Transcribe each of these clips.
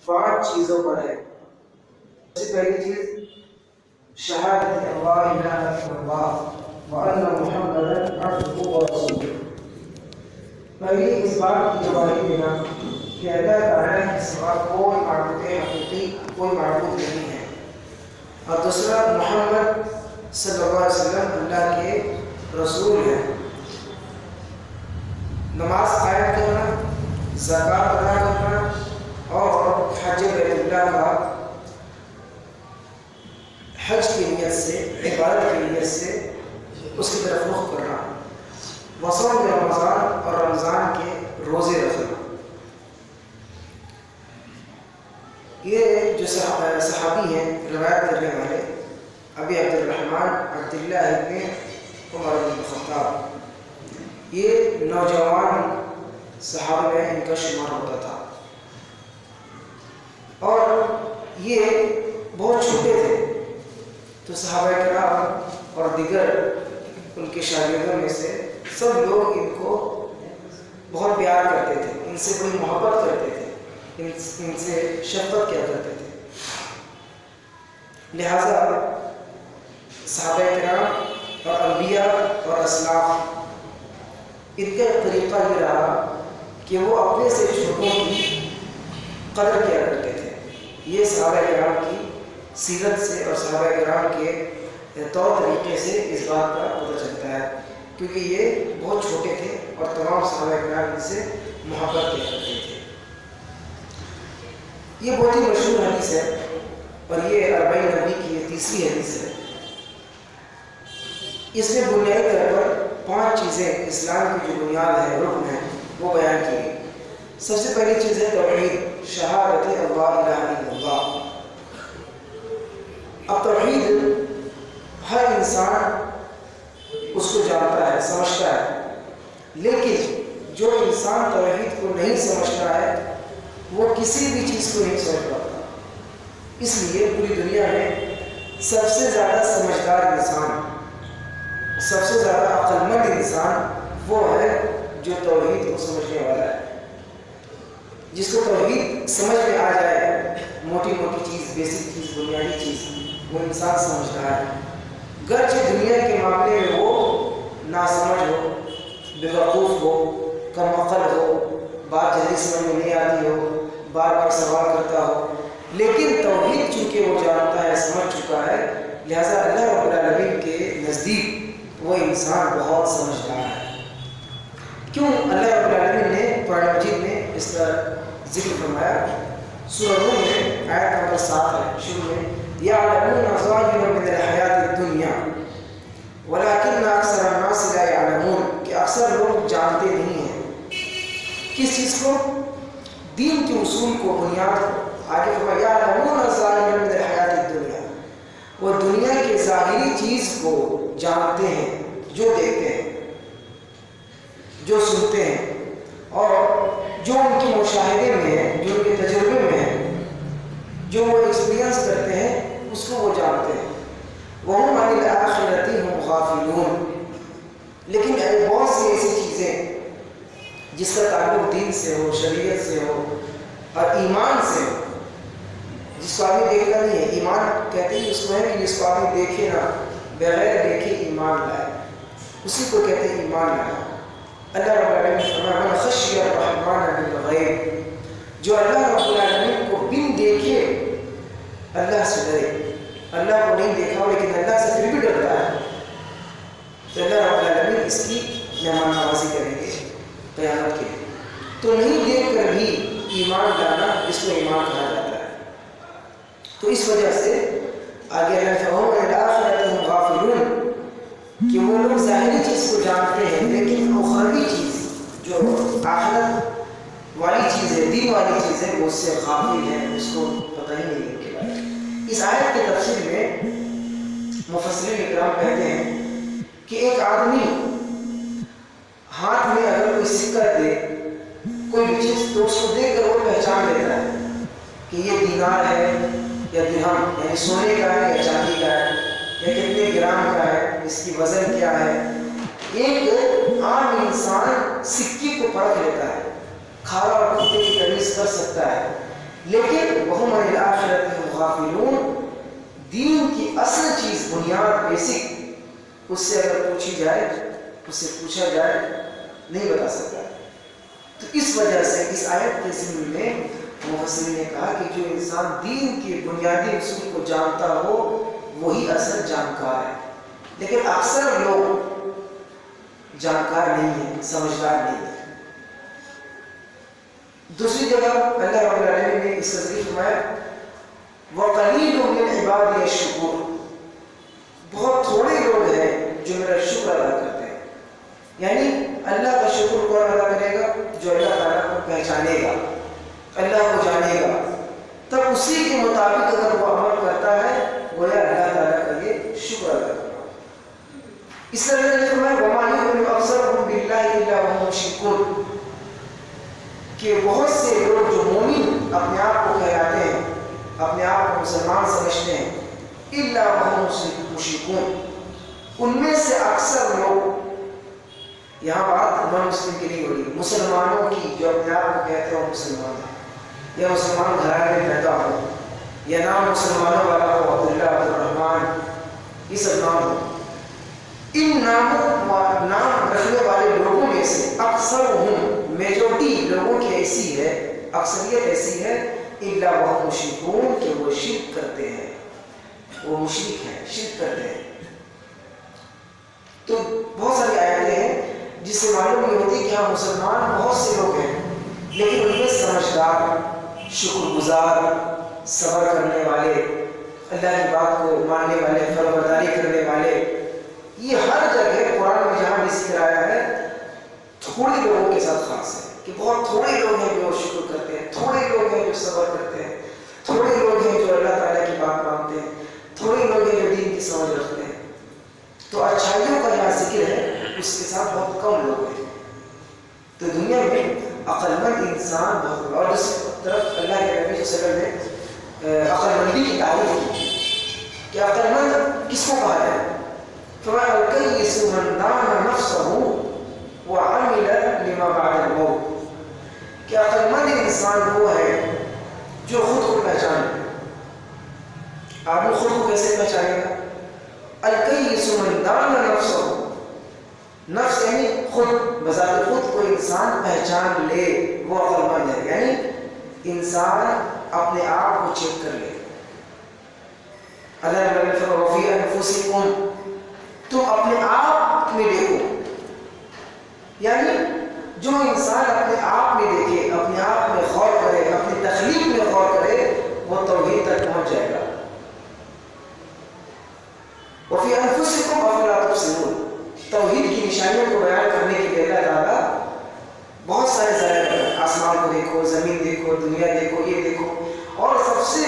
5 چیزوں پر ہے۔ سب سے پہلی چیز شہادت اللہ الہ الا اللہ وان محمدا عبدہ ورسولہ، پہلی اس بات کی گواہی دینا کہ اللہ تعالیٰ کے سوا کوئی معبود حقیقی کوئی معبود نہیں ہے، اور دوسرا محمد صلی اللہ علیہ وسلم اللہ کے رسول ہیں۔ نماز قائم کرنا، زکوٰۃ ادا کرنا اور حج بیت اللہ کا حج کی نیت سے، عبادت کی نیت سے اس کی طرف رخ کرنا، وصوم رمضان اور رمضان کے روزے رکھنا۔ یہ جو صحابی ہیں روایت کرنے والے ابی عبد الرحمن عبداللہ ابن عمر بن الخطاب، یہ نوجوان صحابہ میں ان کا شمار ہوتا تھا، اور یہ بہت چھوٹے تھے، تو صحابہ کرام اور دیگر ان کے شاگردوں میں سے سب لوگ ان کو بہت پیار کرتے تھے، ان سے بڑی محبت کرتے تھے، ان سے شفقت کیا کرتے تھے۔ لہذا صحابہ کرام اور انبیاء اور اسلاف ان کا طریقہ یہ رہا کہ وہ اپنے سے چھوٹوں کی قدر کیا کرتے تھے۔ یہ صحابہ کرام کی سیرت سے اور صحابہ کرام کے طور طریقے سے اس بات کا پتہ چلتا ہے، کیونکہ یہ بہت چھوٹے تھے اور تمام صحابہ کرام ان سے محبت کیا کرتے تھے۔ یہ بہت ہی مشہور حدیث ہے، اور یہ 40 نبی کی یہ تیسری حدیث ہے۔ اس میں بنیادی طور پر 5 چیزیں اسلام کی جو بنیاد ہے، رکن ہے، وہ بیان کی گئی۔ سب سے پہلی چیز ہے توحید، شہادت اللہ الہ الا اللہ۔ اب توحید ہر انسان اس کو جانتا ہے، سمجھتا ہے، لیکن جو انسان توحید کو نہیں سمجھتا ہے وہ کسی بھی چیز کو نہیں سمجھ پاتا۔ اس لیے پوری دنیا میں سب سے زیادہ سمجھدار انسان، سب سے زیادہ عقل مند انسان وہ ہے جو توحید کو سمجھنے والا ہے۔ جس کو توحید سمجھ میں آ جائے، موٹی موٹی چیز، بیسک چیز، بنیادی چیز، وہ انسان سمجھدار ہے۔ گرچہ دنیا کے معاملے میں وہ ناسمجھ ہو، بیوقوف ہو، کم عقل ہو، بات جلدی سمجھ میں نہیں آتی ہو، بار بار سوال کرتا ہو، لیکن توحید چونکہ وہ جانتا ہے، سمجھ چکا ہے، لہذا اللہ رب العالمین کے نزدیک وہ انسان بہت سمجھدار ہے۔ کیوں اللہ رب العالمین نے قرآن مجید میں اس کا ذکر فرمایا؟ سورہ روم میں آیت نمبر 7 ہے، شروع میں یعلمون ظاہرا من الحیات الدنیا ولکن اکثر الناس لا یعلمون، کہ اکثر لوگ جانتے نہیں ہیں کس چیز کو؟ دین کے اصول کو، بنیاد کو۔ آگے فرمایا یعلمون ظاہرا من الحیات الدنیا، وہ دنیا کے ظاہری چیز کو جانتے ہیں، جو دیکھتے ہیں، جو سنتے ہیں، اور جو ان کے مشاہدے میں ہے، جو ان کے تجربے میں ہے، جو وہ ایکسپیرینس کرتے ہیں، اس کو وہ جانتے ہیں۔ وَهُمْ عَنِ الْآخِرَةِ هُمْ غَافِلُونَ، لیکن بہت سی ایسی چیزیں جس کا تعلق دین سے ہو، شریعت سے ہو اور ایمان سے ہو، جس کو آدمی دیکھتا نہیں ہے، ایمان کہتے ہیں اس کو ہے کہ جس کو آدمی دیکھے نہ، بغیر دیکھے ایمان لائے، اسی کو کہتے ہیں ایمان لانا۔ اللہ رب العالمین فرمایا من خشی الرحمن بالغیب، جو اللہ رب العالمین کو بن دیکھے اللہ سے ڈرے، اللہ کو نہیں دیکھا ہو لیکن اللہ سے پھر بھی ڈرتا ہے، تو اللہ رب العالمین اس کی مہمان نوازی کریں گے قیامت کے لیے۔ تو نہیں دیکھ کر بھی ایمان لانا، اس کو ایمان کہا جاتا ہے۔ تو اس وجہ سے آگے اللہ فَهُمْ عَنِ الْآخِرَةِ هُمْ غَافِلُونَ، کہ وہ لوگ ظاہری چیز کو جانتے ہیں لیکن اخروی چیز جو آخرت والی چیز ہے، دین والی چیز ہے، وہ اس سے غافل ہے، اس کو پتہ ہی نہیں ان کے بارے میں۔ اس آیت کے تفسیر میں مفسرین اکرام کہتے ہیں کہ ایک آدمی ہاتھ میں اگر کوئی سکہ دے، کوئی بھی چیز، تو اس کو دیکھ کر وہ پہچان لیتا ہے کہ یہ دینار ہے یا درہم، یعنی سونے کا ہے یا چاندی کا ہے یا کتنے گرام کا ہے، اس کی وزن کیا ہے۔ ایک عام انسان سکے کو پرکھ لیتا ہے، کھارا اور کھٹے کی تمیز کر سکتا ہے، لیکن وہم عن الآخرۃ هم غافلون، دین کی اصل چیز، بنیاد، بیسک، اس سے اگر پوچھی جائے، اس سے پوچھا جائے، نہیں بتا سکتا۔ تو اس وجہ سے اس آیت کے ضمن میں مفسرین نے کہا کہ جو انسان دین کی بنیادی اصول کو جانتا ہو وہی اصل جانکار ہے، لیکن اکثر لوگ جانکار نہیں ہیں، سمجھدار نہیں ہیں۔ دوسری جگہ اللہ رب العالمین نے اس کا ذکر فرمایا وَقَلِيلٌ مِّنْ عِبَادِيَ الشُّكُورُ، بہت تھوڑے لوگ ہیں جو میرا شکر ادا کرتے ہیں۔ یعنی اللہ کا شکر کون ادا کرے گا؟ جو اللہ تعالیٰ کو پہچانے گا، اللہ کو جانے گا، تب اسی کے مطابق اگر وہ عمل کرتا ہے گویا اللہ تعالیٰ کا یہ شکر ادا کرتا ہے۔ اس طرح نے فرمایا وَمَا يُؤْمِنُ أَكْثَرُهُم بِاللَّهِ إِلَّا وَهُمْ مُشْرِكُونَ، کہ بہت سے لوگ جو مومن اپنے آپ کو کہلاتے ہیں، اپنے آپ کو مسلمان سمجھتے ہیں، اِلَّا وَهُمْ مُشْرِكُونَ، ان میں سے اکثر لوگ، یہاں بات نان مسلم کی نہیں ہو رہی، مسلمانوں کی، جو اپنے آپ کو کہتے ہیں وہ مسلمان ہیں، یا مسلمان گھرانے میں پیدا ہو، یا نام مسلمانوں والا ہو، عبداللہ، عبدالرحمن، یہ سب نام ہو، ان نام رکھنے والے لوگوں میں سے اکثر میجورٹی لوگوں کی ایسی ہے، اکثریت ایسی ہے، الا وہم مشرکون، کہ وہ شرک کرتے ہیں، وہ مشرک ہیں، شرک کرتے ہیں۔ تو بہت ساری آیتیں ہیں جس سے معلوم یہ ہوتی ہے کہ ہاں مسلمان بہت سے لوگ ہیں، لیکن ان میں سمجھدار، شکر گزار، صبر کرنے والے، اللہ کی بات کو ماننے والے، فرمانبرداری کرنے والے، یہ ہر جگہ قرآن میں جہاں بھی ذکر آیا ہے تھوڑے لوگوں کے ساتھ خاص ہے، کہ بہت تھوڑے لوگ ہیں جو شکر کرتے ہیں، تھوڑے لوگ ہیں جو صبر کرتے ہیں، تھوڑے لوگ ہیں جو اللہ تعالیٰ کی بات مانتے ہیں، تھوڑے لوگ ہیں جو دین کی سمجھ رکھتے ہیں۔ تو اچھائیوں کا جہاں ذکر ہے اس کے ساتھ بہت کم لوگ ہیں۔ تو دنیا میں عقل مند انسان بہت، اور اس طرف اللہ کے نبی صلی اللہ علیہ وسلم نے عقل مندی کی تعریف کی کہ عقل مند کس کو کہا ہے؟ فرمایا الکیس من دان نفسہ وعمل لما بعد الموت، کہ عقل مند انسان وہ ہے جو خود کو پہچانے۔ آدمی خود کو کیسے پہچانے گا؟ الکیس من دان نفسہ، نفس یعنی خود، بذات خود کو انسان پہچان لے، وہ عقل مند ہے، یعنی انسان اپنے آپ کو چیک کر لے۔ اللہ نے فرمایا وفی انفسکم، تم اپنے آپ میں دیکھو، یعنی جو انسان اپنے آپ میں دیکھے، اپنے آپ میں غور کرے، اپنی تخلیق میں غور کرے، وہ توحید تک پہنچ جائے گا۔ وفی انفسکم افلا تبصرون، توحید کی نشانیوں کو بیان کرنے کے لیے اللہ تعالیٰ بہت سارے ذرائع بتائے، آسمان کو دیکھو، زمین دیکھو، دنیا دیکھو، یہ دیکھو، اور سب سے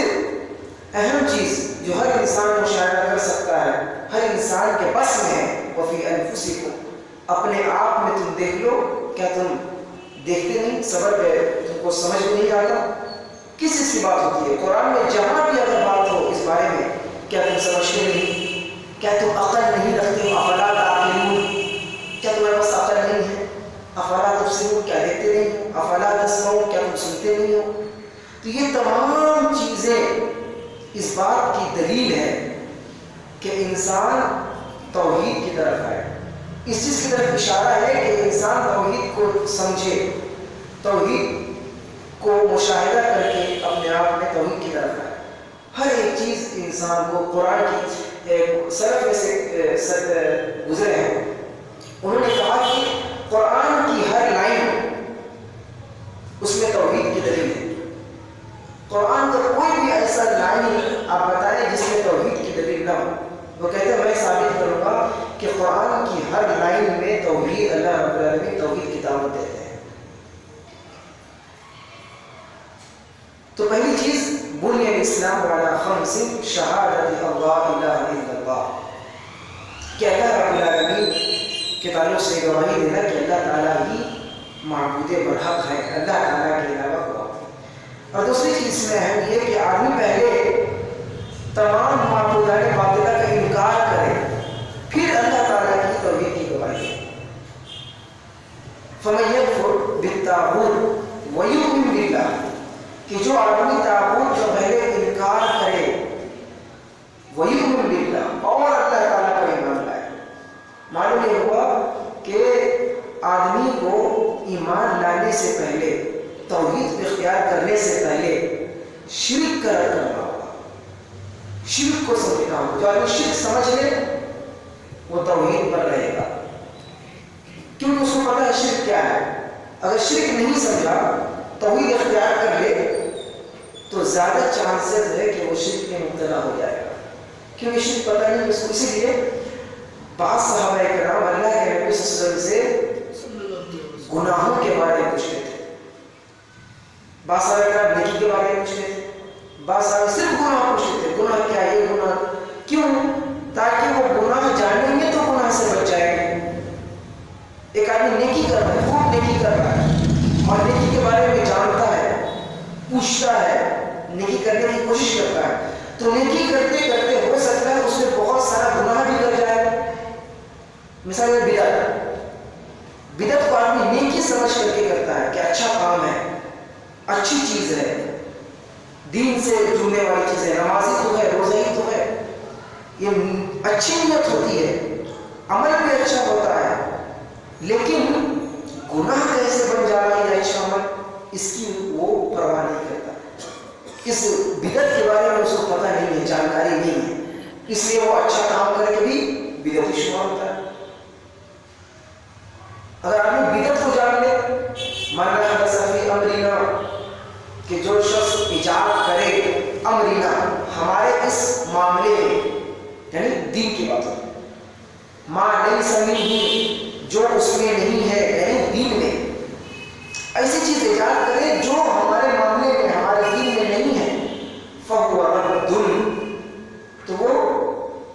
اہم چیز جو ہر انسان مشاہدہ کر سکتا ہے، ہر انسان کے بس میں ہے، وفی انفسکم، اپنے آپ میں تم دیکھ لو، کیا تم دیکھتے نہیں؟ صبر پہ تم کو سمجھ میں نہیں آتا؟ کس چیز کی بات ہوتی ہے؟ قرآن میں جہاں بھی اگر بات ہو اس بارے میں، کیا تم سمجھتے نہیں؟ کیا تم عقل نہیں رکھتے ہو؟ افلا تعقلون، کیا تمہارے پاس عقل نہیں ہے؟ افلا تبصرون، کیا دیکھتے نہیں؟ افلا تسمعون، کیا تم سنتے نہیں ہو؟ تو یہ تمام چیزیں اس بات کی دلیل ہے کہ انسان توحید کی طرف آئے، اس چیز کی طرف اشارہ ہے کہ انسان توحید کو سمجھے، توحید کو مشاہدہ کر کے اپنے آپ میں توحید کی طرف آئے۔ ہر ایک چیز انسان کو قرآن کی سلف میں سے گزرے ہیں، انہوں نے کہا کہ قرآن کی ہر لائن اس میں توحید کی دلیل ہے۔ قرآن کا کوئی بھی ایسا لائن آپ بتائیں جس میں توحید کی دلیل نہ ہو، وہ کہتے ہیں میں ثابت کروں گا کہ قرآن کی ہر لائن میں توحید، اللہ رب العالمین توحید کی دعوت دیتے ہیں۔ تو پہلی چیز بنی الاسلام علی خمس شہادت اللہ الہ الا اللہ، کہ اللہ رب العالمین کے تعلق سے گواہی دینا کہ اللہ تعالیٰ ہی معبود برحق ہے، اللہ تعالیٰ کے علاوہ کوئی۔ اور دوسری چیز میں اہم یہ کہ آدمی پہلے تمام معبودان باطلہ کا انکار کرے، پھر اللہ تعالیٰ کی توحید کی گواہی دے۔ فَمَن يَكْفُرْ بِالطَّاغُوتِ وَيُؤْمِنْ بِاللَّهِ، کہ کہ جو آدمی طاغوت کا پہلے انکار کرے وَيُؤْمِنُ بِاللَّهِ اور اللہ تعالیٰ پر ایمان لائے. معلوم یہ ہوا کہ آدمی کو ایمان لانے سے پہلے، توحید اختیار کرنے سے پہلے شرک کا رد کرنا ہوگا، شرک کو سمجھنا ہوگا. جو آدمی شرک سمجھ لے وہ توحید پر رہے گا، کیونکہ اس کو پتہ ہے شرک کیا ہے. اگر شرک نہیں سمجھا، توحید اختیار کر لے تو زیادہ چانسز ہے کہ وہ شرک میں مبتلا ہو جائے گا، کیونکہ شرک پتہ نہیں اس کو. اسی لیے بعض صحابہ کرام اللہ کے نبی صلی اللہ علیہ وسلم سے گناہوں کے بارے میں پوچھتے تھے، بعض صحابہ کرام نیکی کے بارے میں پوچھتے تھے، بعض صحابہ صرف گناہ پوچھتے تھے. گناہ کیا ہے، یہ گناہ کیوں؟ تاکہ وہ گناہ جانیں گے تو گناہ سے بچ جائیں گے. ایک آدمی نیکی کر رہا ہے، خوب نیکی کر رہا ہے اور نیکی کے بارے میں جانتا ہے، پوچھتا ہے، نیکی کرنے کی کوشش کرتا ہے، تو نیکی کرتے کرتے ہو سکتا ہے اس میں بہت سارا گناہ بھی کر جائے. مثال بدعت کو آدمی نیکی سمجھ کر کے کرتا ہے کہ اچھا کام ہے، اچھی چیز ہے، دین سے جڑنے والی چیز ہے، نمازی تو ہے، روزہ ہی تو ہے، یہ اچھی نیت ہوتی ہے، عمل بھی اچھا ہوتا ہے، لیکن گناہ کیسے بن جا رہا ہے اچھا عمل، اس کی وہ پرواہ نہیں کرتا. اس بدعت کے بارے میں اس کو پتہ نہیں ہے، جانکاری نہیں ہے، اس لیے وہ اچھا کام کر کے بھی بدعتی شمار ہوتا ہے. اگر آدمی بدعت کو جان لے، من حدث فی امرنا، کہ جو شخص ایجاد کرے امرنا ہمارے اس معاملے میں، یعنی دین کی بات ہے، ما لیس منہ جو اس میں نہیں ہے، یعنی دین میں ایسی چیز ایجاد کرے جو ہمارے معاملے میں، ہمارے دین میں نہیں ہے، فہو رد، تو وہ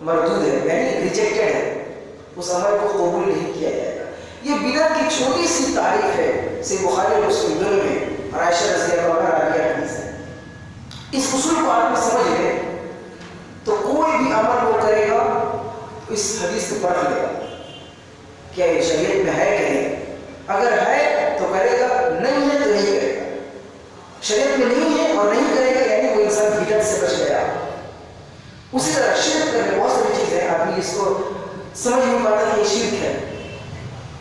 مردود ہے، یعنی ریجیکٹڈ ہے، اس عمل کو قبول نہیں کیا جائے گا. یہ بدعت کی چھوٹی سی تعریف ہے، صحیح بخاری اور مسلم دونوں میں، اور عائشہ رضی اللہ عنہا راویہ حدیث ہے. اس اصول کو آدمی سمجھ لے تو کوئی بھی عمل وہ کرے گا اس حدیث کو پڑھ لے گا کیا یہ شریعت میں ہے کہ نہیں. اگر ہے تو کرے گا، نہیں ہے تو نہیں کرے گا. شریعت میں نہیں ہے اور نہیں کرے گا یعنی وہ انسان بدعت سے بچ گیا. اسی طرح شرک کرنے بہت ساری چیزیں آدمی اس کو سمجھ نہیں پاتا کہ یہ شرک ہے،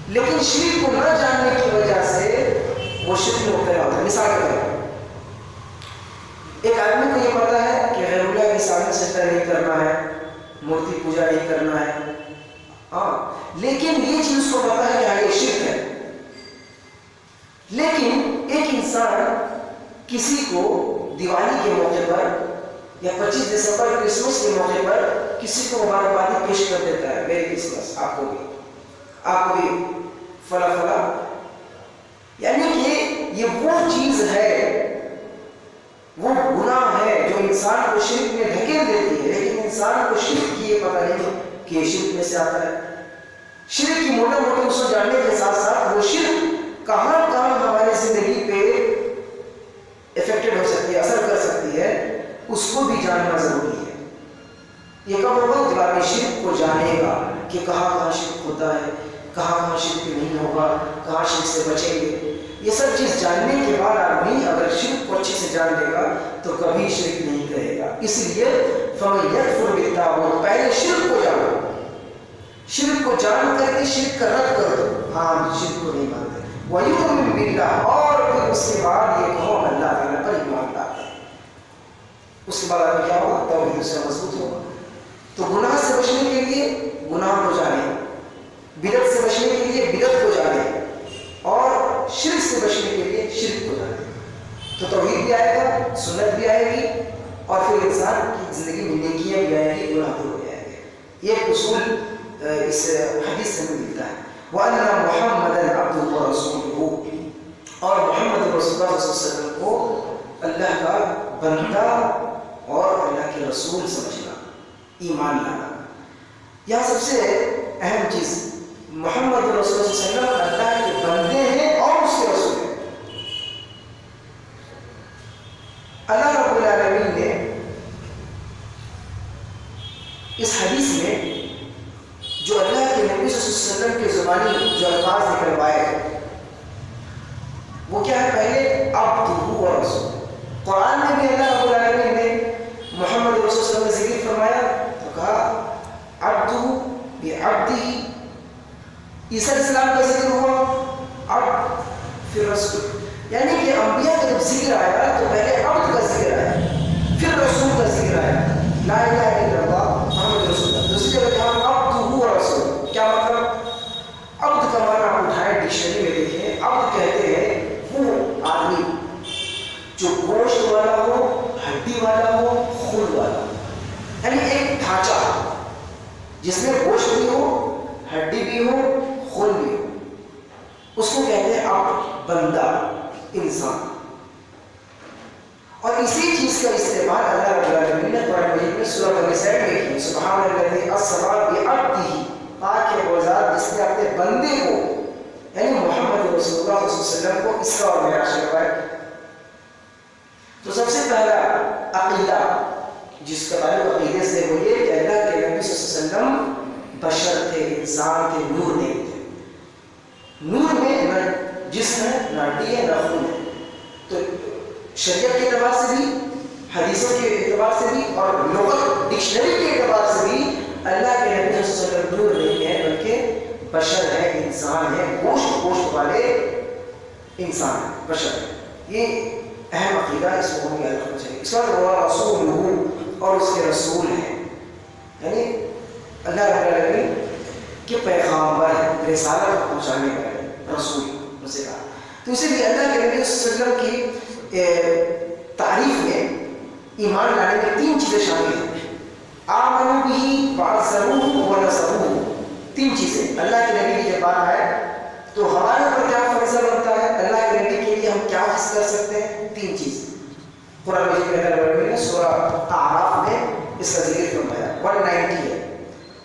لیکن شرک کو نہ جاننے کی وجہ سے وہ شرک میں مبتلا ہوتا ہے. مثال کے طور پر ایک آدمی کو یہ پتا ہے کہ غیر اللہ کے سامنے سجدہ نہیں کرنا ہے، مورتی پوجا نہیں کرنا ہے، ہاں، لیکن یہ چیز اس کو پتا ہے کہ ہاں یہ شرک ہے. لیکن ایک انسان کسی کو دیوالی کے موقع پر یا 25 دسمبر کرسمس کے موقع پر کسی کو مبارکبادی پیش کر دیتا ہے، میری کرسمس، آپ کو بھی فلا فلا، یعنی کہ یہ وہ چیز ہے، وہ گناہ ہے جو انسان کو شرک میں دھکیل دیتی ہے. لیکن انسان کو شرک کی یہ پتہ نہیں کہ یہ شرک میں سے آتا ہے. شرک کی موٹے موٹے اس کو جاننے کے ساتھ ساتھ وہ شرک کہاں کہاں ہماری زندگی پہ افیکٹڈ ہو سکتی ہے، اثر کر سکتی ہے، اس کو بھی جاننا ضروری ہے. یہ کب ہوگا جب آدمی شرک کو جانے گا کہ کہاں کہاں شرک ہوتا ہے، کہاں کہاں شرک نہیں ہوگا، کہاں شرک سے بچیں گے. یہ سب چیز جاننے کے بعد آدمی اگر شرک کو اچھے سے جان لے گا تو کبھی شرک نہیں کرے گا. اس لیے فَمَن يَكْفُرْ بِالطَّاغُوتِ، پہلے شرک کو جانو، شرک کو جان کر کے شرک کا رد کر دو. ہاں شرک کو نہیں مانتے. وَيُؤْمِنُ بِاللَّهِ، اور پھر اس کے بعد یہ کہو اللہ تعالیٰ پر ایمان لاتا ہے. اس کے بعد آدمی کیا ہوگا؟ توحید سے مضبوط ہوگا. تو گناہ سے بچنے کے لیے گناہ کو جانے، بدعت سے بچنے کے لیے بدعت کو جانے، اور شرک سے بچنے کے لیے شرک کو جانے. تو توحید بھی آئے گا، سنت بھی آئے گی، اور پھر انسان کی زندگی میں نیکیاں بھی آئیں گی، گناہ دور ہو جائیں گے. یہ اصول اس حدیث سے ہمیں ملتا ہے. وَأَنَّ مُحَمَّدًا عَبْدُهُ وَرَسُولُهُ، اور محمد رسول اللہ صلی اللہ علیہ وسلم کو اللہ کا بندہ اور اللہ کے رسول سمجھنا، ایمان لانا. یہاں سب سے اہم چیز، محمد رسول اللہ صلی اللہ علیہ وسلم اللہ کے بندے ہیں اور اس کے رسول ہیں. اللہ رب العالمین نے اس حدیث میں جو اللہ کے نبی صلی اللہ علیہ وسلم کے زبانی جو الفاظ نکلوائے ہیں وہ کیا ہے؟ پہلے عبدہ و رسول، قرآن میں بھی اللہ رب العالمین نے محمد رسول صلی اللہ علیہ وسلم کا ذکر فرمایا تو کہا عبدہ بعبدہ. عیسیٰ علیہ السلام کا ذکر ہوا عبد پھر رسول، یعنی کہ انبیاء کا جب ذکر آیا تو پہلے عبد کا ذکر آیا پھر رسول کا ذکر آیا. لا الہ الا اللہ محمد رسول اللہ. دوسری جگہ کہا عبدہ و رسول. کیا مطلب؟ عبد کا معنی آپ اٹھائیں ڈکشنری میں دیکھیں. عبد کہتے ہیں وہ آدمی جو گوشت والا ہو، ہڈی والا ہو، خون والا ہو، یعنی ایک ڈھانچہ جس میں گوشت بھی ہو، ہڈی بھی ہو، خون بھی ہو، اس کو کہتے ہیں عبد، بندہ، انسان. اور اسی چیز کا استعمال اللہ رب العالمین نے قرآن مجید میں سورہ بنی اسرائیل میں کی. سبحان الذی اسری بعبدہ، پاک ہے وہ ذات جس نے اپنے بندے کو یعنی محمد رسول اللہ صلی اللہ علیہ وسلم کو اسرا اور معراج کروایا. تو سب سے پہلا عقیدہ جس کا تعلق عقیدے سے وہ یہ کہ اللہ کے نبی صلی اللہ علیہ وسلم بشر تھے، انسان تھے، نور نہیں تھے. نور میں نہ جسم ہے، نہ ہڈی ہے، نہ خون ہے. تو شریعت کے اعتبار سے بھی، حدیثوں کے اعتبار سے بھی اور لغت ڈکشنری کے اعتبار سے بھی اللہ کے نبی صلی اللہ علیہ وسلم نور نہیں ہے بلکہ بشر ہے، انسان ہے، گوشت والے انسان ہے، بشر ہے. یہ اہم عقیدہ اس کو ہمیں یاد رکھنا چاہیے. اس کا وہ رسول اور اس کے رسول ہیں، یعنی اللہ رب العالمین کے پیغامبر ہیں، رسالت پہنچانے والے رسول اسے کہا. تو اسی لیے اللہ کے نبی صلی اللہ علیہ وسلم کی تعریف میں ایمان لانے میں 3 چیزیں شامل ہیں. آمنوا بہ وعزروہ ونصروہ. 3 چیزیں. اللہ کے نبی کی جب بات آئے تو ہمارے اوپر کیا فریضہ بنتا ہے، اللہ کے نبی کے لیے ہم کیا چیز کر سکتے ہیں. 3 چیز قرآن مجید میں اللہ رب نے سورہ اعراف میں اس کا ذکر فرمایا. 190 ہے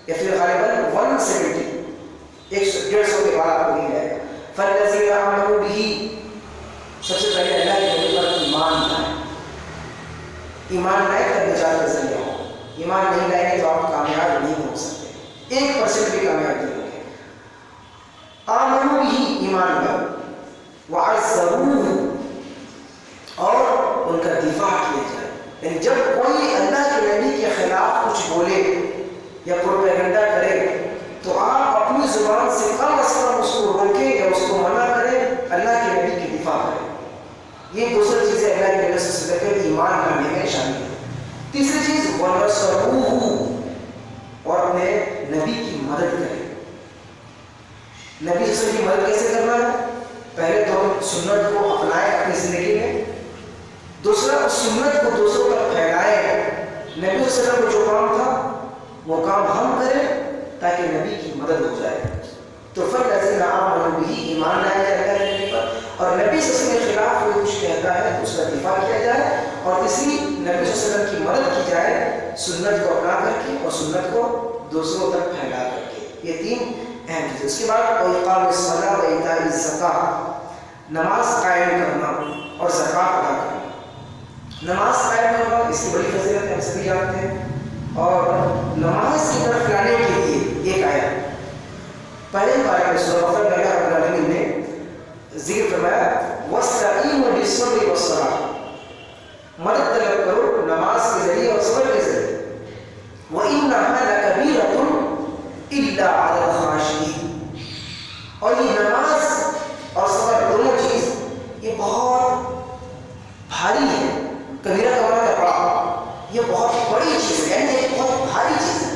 یا پھر غالباً 170، 150 کے بعد آپ کو مل جائے گا. فالذین آمنوا بہ، سب سے پہلے اللہ کے نبی پر ایمان لائے. ایمان لائے تب نجات کا ذریعہ ہو. ایمان نہیں لائیں گے تو آپ کامیاب نہیں ہو سکتے، 1% بھی کامیاب نہیں ہوں گے. آمنوا بہ، ایمان لائے، وعزروہ، اور ان کا دفاع کیا جائے. یعنی جب کوئی اللہ کے نبی کے خلاف کچھ بولے یا پروپیگنڈا کرے تو آپ اپنی زبان سے کم از کم اس کو روکیں یا اس کو منع کریں، اللہ کے نبی کی دفاع کریں. یہ دوسری چیزیں اللہ کے نبی صلی اللہ علیہ وسلم کے ایمان لانے میں شامل ہے. تیسری چیز وَنَصَرُوهُ، اور اپنے نبی کی مدد کریں. نبی صلی اللہ علیہ وسلم کی مدد کیسے کرنا ہے؟ پہلے تو ہم سنت کو اپنائیں اپنی زندگی میں، دوسرا اس سنت کو دوسروں تک پھیلائیں. نبی صلی اللہ علیہ وسلم کو جو کام تھا وہ کام ہم کریں تاکہ نبی کی مدد ہو جائے. تو فالذین آمنوا بہ، ایمان لایا جائے اللہ کے نبی پر، اور نبی صلی اللہ علیہ وسلم کے خلاف کوئی کچھ کہتا ہے تو اس کا دفاع کیا جائے. اور تیسری، نبی صلی اللہ علیہ وسلم کی مدد کی جائے سنت کو اپنا کر کے اور سنت کو دوسروں تک پھیلا کر کے. یہ 3 اہم چیزیں. اس کے بعد وَإِقَامِ الصَّلَاةِ وَإِيتَاءِ الزَّکَاۃِ، نماز قائم کرنا اور زکوٰۃ ادا کرنا. نماز قائم کرنا اس کی بڑی فضیلت ہے، ہم سبھی جانتے ہیں. اور نماز کی طرف لانے کے لیے ایک آیت پہلے پارے میں سورہ بقرہ میں اللہ رب العالمین نے ذکر فرمایا وَاسْتَعِینُوا بِالصَّبْرِ وَالصَّلَاةِ، مدد طلب کرو نماز کے ذریعے اور صبر کے ذریعے. وَإِنَّهَا لَكَبِيرَةٌ إِلَّا عَلَى الْخَاشِعِينَ، اور یہ نماز اور صبر دونوں چیز یہ بہت بھاری ہے. کبیرہ کا معنی ہے بڑا، یہ بہت بڑی چیز ہے، یعنی ایک بہت بھاری چیز ہے.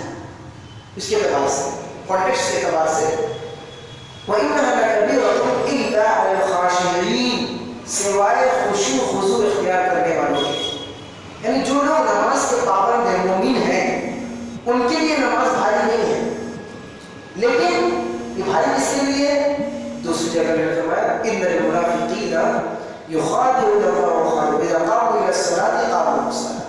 اس کے اعتبار سے، کانٹیکسٹ کے اعتبار سے وَإِنَّهَا لَكَبِيرَةٌ إِلَّا عَلَى الْخَاشِعِينَ، سوائے خشوع و خضوع اختیار کرنے والوں کے. یعنی جو لوگ نماز کے پابند ہیں، مومن ہیں، ان کے لیے نماز بھاری نہیں ہے. لیکن یہ بھاری کس کے لیے؟ دوسری جگہ میں فرمایا إِنَّ الْمُنَافِقِينَ يُخَادِعُونَ اللَّهَ وَخَادِعُوهُمْ إِذَا قَامُوا إِلَى الصَّلَاةِ قَامُوا كُسَالَىٰ.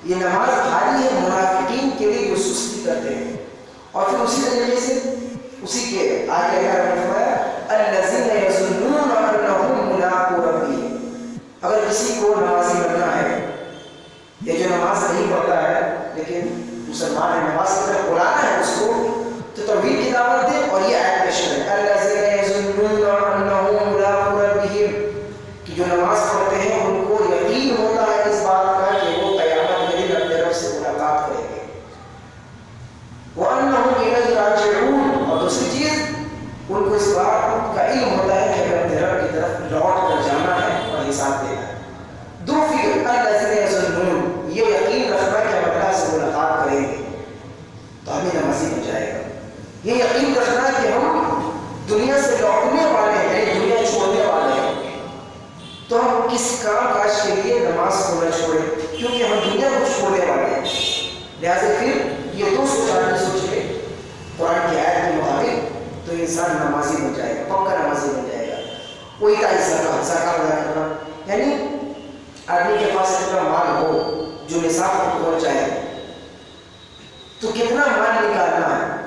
یہ نماز بھاری ہے منافقین کے لیے جو سستی کرتے ہیں. اور پھر اسی طریقے سے اسی کے آگے اللہ نے فرمایا الَّذِينَ يَظُنُّونَ أَنَّهُم مُّلَاقُو رَبِّهِمْ. اگر کسی کو نمازی بننا ہے، یہ جو نماز نہیں پڑھتا ہے لیکن مسلمان ہے، نماز کی طرف بلانا ہے اس کو، تو توحید کی دعوت دے. اور یہ آیت پیش ہے الَّذِينَ يَظُنُّونَ أَنَّهُم مُّلَاقُو رَبِّهِمْ، کہ جو نماز پڑھتے ہیں ان کو یقین ہوتا ہے لہٰذا پھر یہ دو سوچ آدمی سوچ لے قرآن کی آیت کے مطابق تو انسان نمازی بن جائے گا، پکا نمازی بن جائے گا. کوئی زکات ادا کرنا، یعنی آدمی کے پاس اتنا مال ہو جو نصاب تک پہنچ جائے تو کتنا مال نکالنا ہے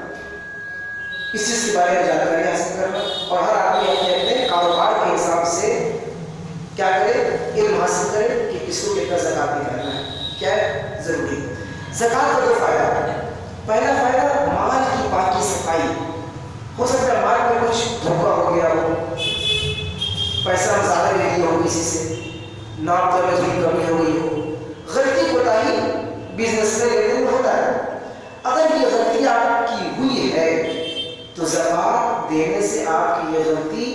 اس چیز کے بارے میں جانکاری حاصل کرنا، اور ہر آدمی اپنے اپنے کاروبار کے حساب سے کیا کرے، علم حاصل کرے کہ کس کو کتنا زکات نکالنا ہے، کیا ہے ضروری. زکات کا دو فائدہ. پہلا فائدہ مال کی پاکی صفائی. ہو سکتا ہے مال میں کچھ دھوکہ ہو گیا ہو، پیسہ زیادہ لے لیا ہو کسی سے، ناپ تولے کی کمی ہو گئی ہو، غلطی کوتاہی بزنس میں لینے میں ہوتا ہے. اگر یہ غلطی آپ کی ہوئی ہے تو زکات دینے سے آپ کی یہ غلطی،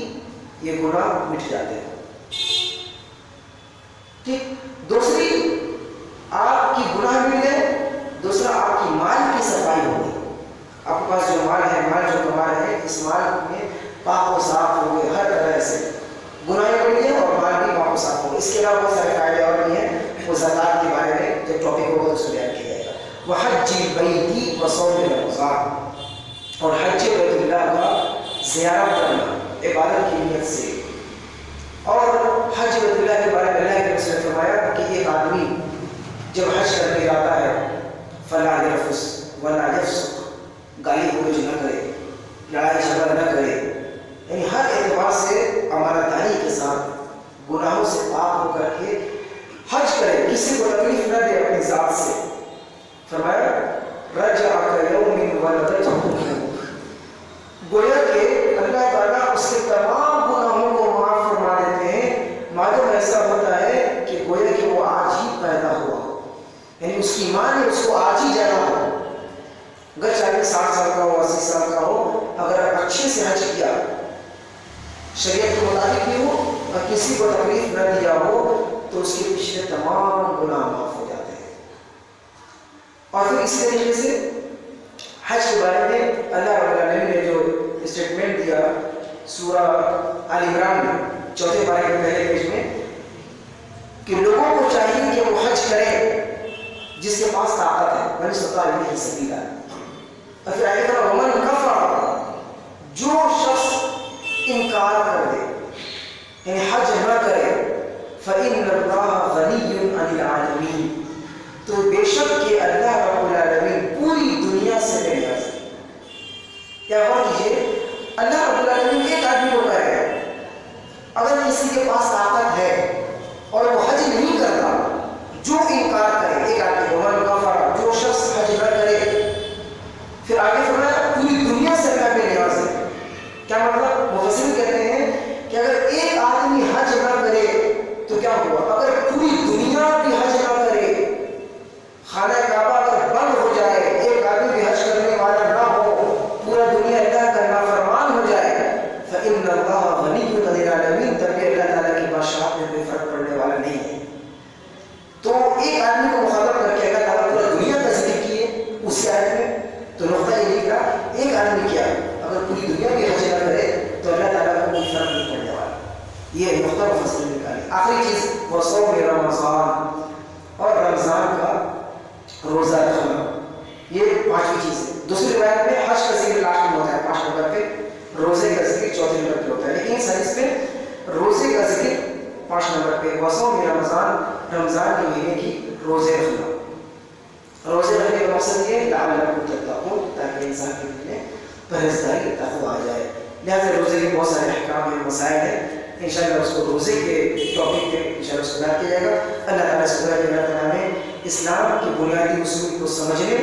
یہ گناہ مٹ جاتے ہیں. ٹھیک. دوسری آپ کی گناہ مٹ گئے، دوسرا آپ کی مال کی صفائی ہو گئی. آپ کے پاس جو مال ہے، مال جو کما رہے ہیں، اس مال میں پاک و صاف ہو گئے، ہر طرح سے گناہ مٹ گئے اور مال بھی پاک و صاف ہو گئے. اس کے علاوہ بہت سارے فائدے اور بھی ہیں، وہ زکات کے بارے میں جب ٹاپک ہوگا اس کو بیان کیا جائے گا. وحج البیت وصوم رمضان، اور حج بیت اللہ کا زیارت کرنا عبادت کی نیت سے. اور حج بیت اللہ کے بارے میں اللہ کے رسول نے فرمایا کہ ایک آدمی جب حج کرنے جاتا ہے فلا یرفث ولا یفسق، گالی گلوچ نہ کرے، لڑائی جھگڑا نہ کرے، یعنی ہر اعتبار سے امانت داری کے ساتھ گناہوں سے پاک ہو کر کے حج کرے، کسی کو تکلیف نہ دے اپنی ذات سے. فرمایا رجع کیوم ولدتہ امہ، گویا کہ اللہ تعالیٰ اس کے تمام گناہوں کو معاف فرما دیتے ہیں. معلوم ایسا ہوتا ہے کہ گویا کہ وہ آج ہی پیدا ہوا، یعنی اس کی ماں نے اس کو آج ہی جانا ہو. اگر چاہے 60 سال کا ہو، 80 سال کا ہو، اگر اچھے سے حج کیا، شریعت کے مطابق بھی ہو اور کسی کو تکلیف نہ دیا ہو، تو اس کے پچھلے تمام گناہ معاف ہو جاتے ہیں. اور پھر اسی طریقے سے حج کے بارے میں اللہ رب العالمین نے جو اسٹیٹمنٹ دیا سورہ آل عمران میں 4 پارے کے پہلے پیج میں، کہ لوگوں کو چاہیے کہ وہ حج کریں جس کے پاس طاقت ہے، من استطاع الیہ سبیلا. اور پھر آگے کہا ومن کفر، جو شخص انکار کر دے، یعنی حج نہ کرے، فإن اللہ غنی عن العالمین، تو بے شک کہ اللہ رب العالمین پوری دنیا سے بے نیاز ہے. کیا غور کیجیے، اللہ رب العالمین ایک آدمی کو کہہ رہے ہیں اگر کسی کے پاس طاقت ہے اور وہ حج نہیں کرتا، جو انکار کرے، ایک آدمی ومن کفر، جو شخص حج نہ کرے، پھر آگے فرمایا پوری دنیا سے اللہ بے نیاز ہے. کیا مطلب؟ مفسرین کہتے ہیں کہ اگر ایک آدمی حج نہ کرے تو کیا ہوا؟ اگر پوری دنیا بھی حج نہ کرے، خانہ کعبہ اگر بند ہو جائے، ایک آدمی بھی حج کرنے والا نہ ہو، پورا دنیا اللہ کا نافرمان ہو جائے، فإن اللہ غنی عن العالمین، تب بھی اللہ تعالیٰ کی بادشاہت میں کوئی فرق پڑنے والا نہیں ہے. تو ایک آدمی کو مخاطب کر کے اللہ تعالیٰ پورا دنیا کا ذکر کیے اس آیت میں، تو نقطہ یہ نکلا ایک آدمی کیا اگر پوری دنیا بھی حج نہ کرے تو اللہ تعالیٰ کو کوئی فرق نہیں پڑنے والا. یہ نقطہ مفسرین نکالے. آخری چیز وصوم رمضان، اور رمضان کا روزہ رکھنا، یہ 5ویں چیز ہے. دوسری روایت میں حج کا ذکر لاسٹ میں ہوتا ہے 5 نمبر پہ، روزے کا ذکر 4 نمبر پہ ہوتا ہے، لیکن اس حدیث میں روزے کا ذکر 5 نمبر پہ. وصوم رمضان، رمضان کے مہینے کی روزے رکھنا. روزے رکھنے کا مقصد یہ لعلکم تتقون، تاکہ انسان کے دل میں پرہیزگاری تقویٰ آ جائے. لہٰذا روزے کے بہت سارے احکام ہیں، مسائل ہیں، انشاءاللہ اس کو روزے کے ٹاپک پہ انشاءاللہ اس کو بیان کیا جائے گا. اللہ تعالیٰ سے دعا ہے کہ اللہ تعالیٰ نے اسلام کی بنیادی اصول کو سمجھنے،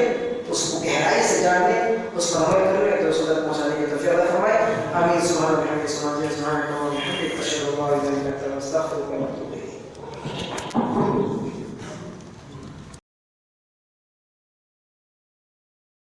اس کو گہرائی سے جاننے، اس پر عمل کرنے، تو اس کو تک پہنچانے کی توفیق عطا فرمائے. آمین. سبحان اللہ سبحان اللہ سبحان اللہ اشہد ان لا الہ الا انت استغفرک و اتوب الیک.